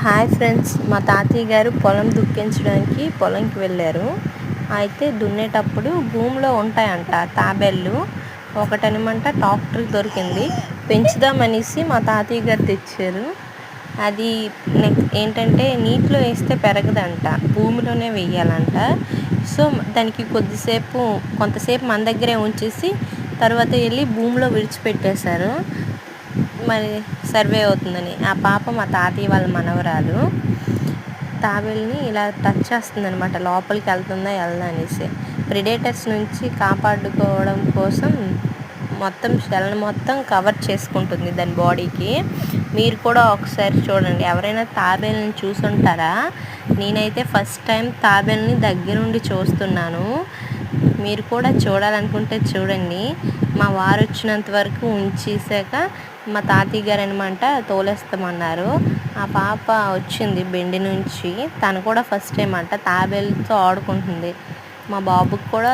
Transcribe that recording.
Hi friends, మా తాతయ్య గారు పొలం దుక్కించడానికి పొలంకి వెళ్ళారు. అయితే దున్నేటప్పుడు భూమిలో ఉంటాయంట తాబేళ్ళు. ఒకటనమాట ట్రాక్టర్ దొరికింది, పెంచుదామనేసి మా తాతయ్య గారు తెచ్చారు. అది ఏంటంటే నీటిలో వేస్తే పెరగదంట, భూమిలోనే వేయాలంట. సో దానికి కొంతసేపు మన దగ్గరే ఉంచేసి తర్వాత వెళ్ళి భూమిలో విడిచిపెట్టేశారు. మరి సర్వే అవుతుందని. ఆ పాప మా తాతయ్య వాళ్ళ మనవరాలు. తాబేలుని ఇలా టచ్ చేస్తుంది అనమాట, లోపలికి వెళ్తుందా వెళ్ళదా అనేసి. ప్రిడేటర్స్ నుంచి కాపాడుకోవడం కోసం మొత్తం షెల్ని మొత్తం కవర్ చేసుకుంటుంది దాని బాడీకి. మీరు కూడా ఒకసారి చూడండి, ఎవరైనా తాబేలుని చూసుంటారా? నేనైతే ఫస్ట్ టైం తాబేలుని దగ్గరుండి చూస్తున్నాను. మీరు కూడా చూడాలనుకుంటే చూడండి. మా వారు వచ్చినంత వరకు ఉంచేసాక మా తాతయ్య గారు అనమాట తోలేస్తామన్నారు. ఆ పాప వచ్చింది బెండి నుంచి, తను కూడా ఫస్ట్ టైం అంట తాబేలుతో ఆడుకుంటుంది. మా బాబుకి కూడా